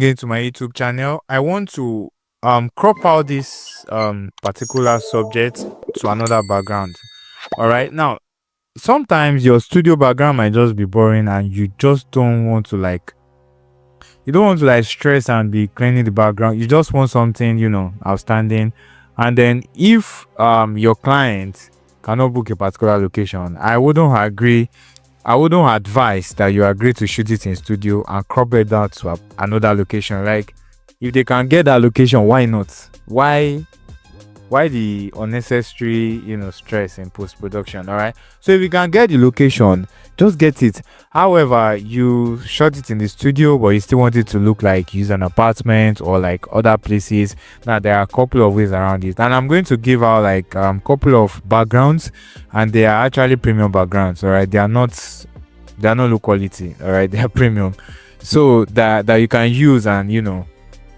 Into my YouTube channel, I want to crop out this particular subject to another background. All right, now sometimes your studio background might just be boring and you just don't want to stress and be cleaning the background. You just want something outstanding. And then if your client cannot book a particular location, I wouldn't advise that you agree to shoot it in studio and crop it down to another location. Like, if they can get that location, why not? Why the unnecessary stress in post-production? All right, so if you can get the location, just get it. However, you shot it in the studio but you still want it to look like use an apartment or like other places. Now there are a couple of ways around it, and I'm going to give out like couple of backgrounds, and they are actually premium backgrounds. All right, they are not low quality. All right, they are premium, so that you can use and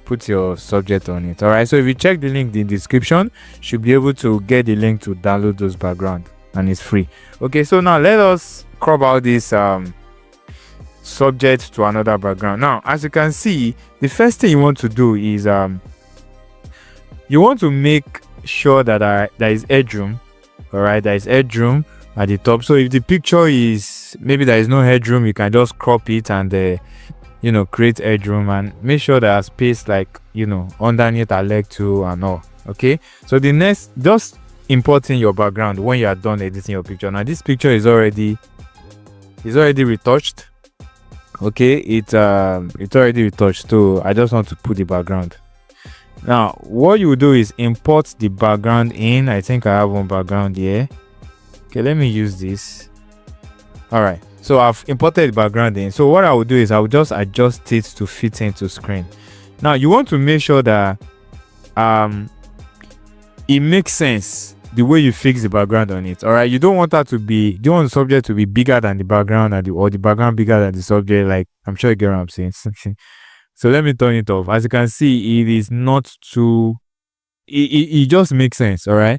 put your subject on it. All right, so if you check the link in the description, you should be able to get the link to download those background, and it's free. Okay, so now let us crop out this subject to another background. Now, as you can see, the first thing you want to do is you want to make sure that there is headroom. All right, there is headroom at the top. So if the picture is maybe there is no headroom, you can just crop it and create headroom, and make sure there are space like underneath our leg too and all. Okay, so the next, just importing your background when you are done editing your picture. Now this picture is already retouched. Okay, it's already retouched, so I just want to put the background. Now what you do is import the background in. I think I have one background here. Okay, let me use this. All right, so I've imported the background in. So what I will do is I will just adjust it to fit into screen. Now you want to make sure that it makes sense the way you fix the background on it. All right, you don't want the subject to be bigger than the background, or the background bigger than the subject. Like, I'm sure you get what I'm saying. So let me turn it off. As you can see, it is not too, it just makes sense. All right,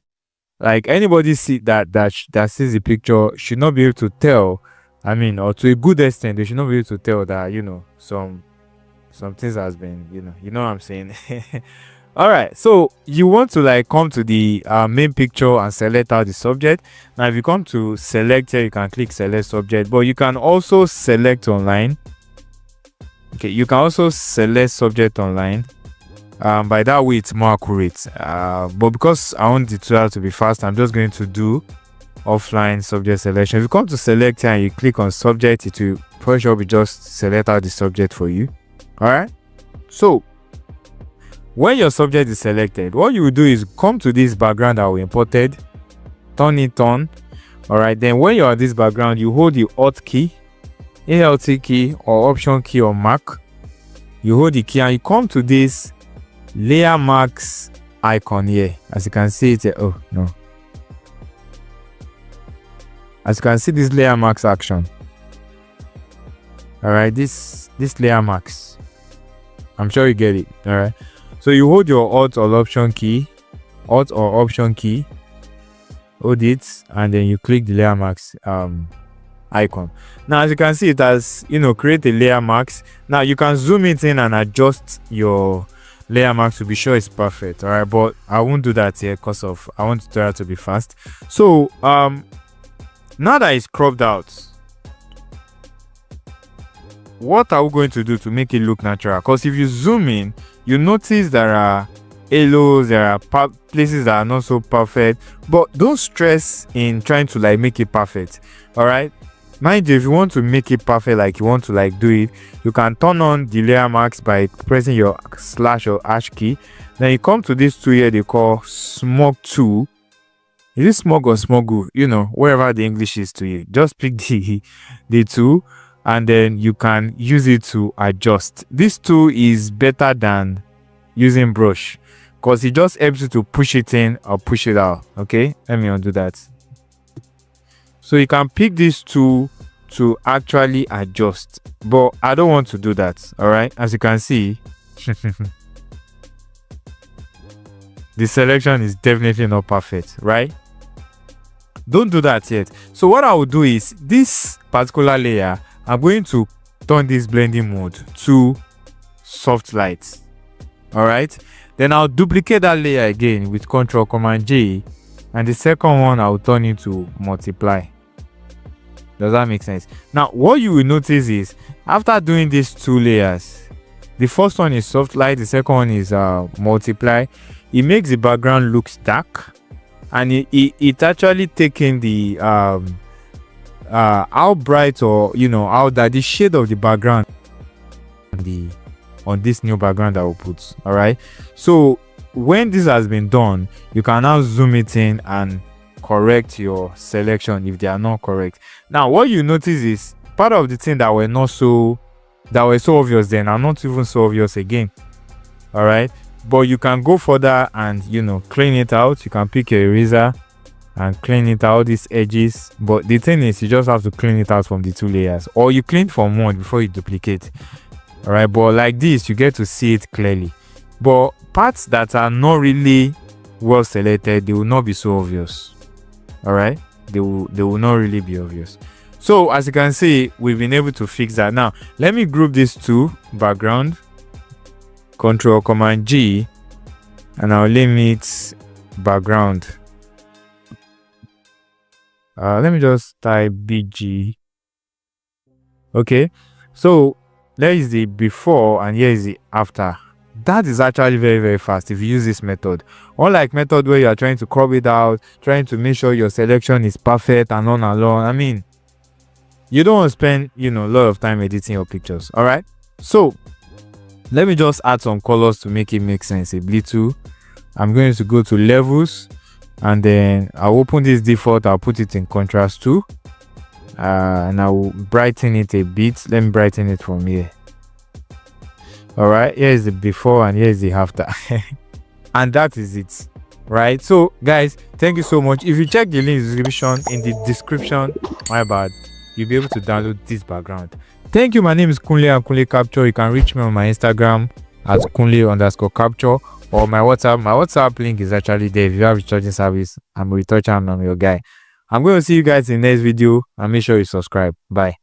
like anybody that sees the picture should not be able to tell, or to a good extent, they should not be able to tell that some things has been you know what I'm saying. All right, so you want to come to the main picture and select out the subject. Now if you come to select here, you can click select subject, but you can also select online. Okay, you can also select subject online. By that way it's more accurate, but because I want the tutorial to be fast, I'm just going to do offline subject selection. If you come to select here and you click on subject, it will probably just select out the subject for you. All right, so when your subject is selected, what you will do is come to this background that we imported, turn it on. All right, then when you're on this background, you hold the Alt key, Alt key, or Option key on Mac. You hold the key and you come to this layer marks icon here. As you can see it here. Oh no, as you can see this layer marks action. All right, this layer marks, I'm sure you get it. All right, so you hold your Alt or Option key, hold it, and then you click the layer marks icon. Now as you can see, it has create a layer marks. Now you can zoom it in and adjust your layer marks to be sure it's perfect. All right, but I won't do that here because I want the tutorial to be fast. So now that it's cropped out, what are we going to do to make it look natural? Because if you zoom in, you notice there are halos, there are places that are not so perfect, but don't stress in trying to make it perfect. All right, mind you, if you want to make it perfect, like you want to do it, you can turn on the layer marks by pressing your slash or hash key. Then you come to this tool here they call smog tool. Is it smog or smoggle? Wherever the English is to you, just pick the tool, and then you can use it to adjust. This tool is better than using brush because it just helps you to push it in or push it out. Okay, let me undo that. So you can pick this tool to actually adjust, but I don't want to do that. All right, as you can see, the selection is definitely not perfect, right? Don't do that yet. So what I will do is this particular layer, I'm going to turn this blending mode to soft light. All right, then I'll duplicate that layer again with Control Command J, and the second one I'll turn into multiply. Does that make sense? Now what you will notice is after doing these two layers, the first one is soft light, the second one is multiply. It makes the background look dark, and it actually taking the how bright, or how that the shade of the background on this new background that we'll put. All right, so when this has been done, you can now zoom it in and correct your selection if they are not correct. Now what you notice is part of the thing that were so obvious then are not even so obvious again. All right, but you can go further and clean it out. You can pick your eraser and clean it out, these edges. But the thing is, you just have to clean it out from the two layers, or you clean from one before you duplicate. All right, but like this you get to see it clearly. But parts that are not really well selected, they will not be so obvious. All right, they will not really be obvious. So as you can see, we've been able to fix that. Now let me group these two background, Control Command G, and I'll limit background. Let me just type BG. Okay, so there is the before and here is the after. That is actually very, very fast if you use this method. Unlike method where you are trying to crop it out, trying to make sure your selection is perfect and on and on. I mean, you don't want to spend a lot of time editing your pictures. All right, so let me just add some colors to make it make sense a little. I'm going to go to levels, and then I'll open this default. I'll put it in contrast too, and I'll brighten it a bit. Let me brighten it from here. All right, here is the before and here is the after. And that is it. Right, so guys, thank you so much. If you check the link in the description, my bad, you'll be able to download this background. Thank you. My name is Kunle and Kunle Capture. You can reach me on my Instagram at Kunle_Capture, or my WhatsApp. My WhatsApp link is actually there. If you have recharging service, I'm a retoucher and I'm your guy. I'm going to see you guys in the next video, and make sure you subscribe. Bye.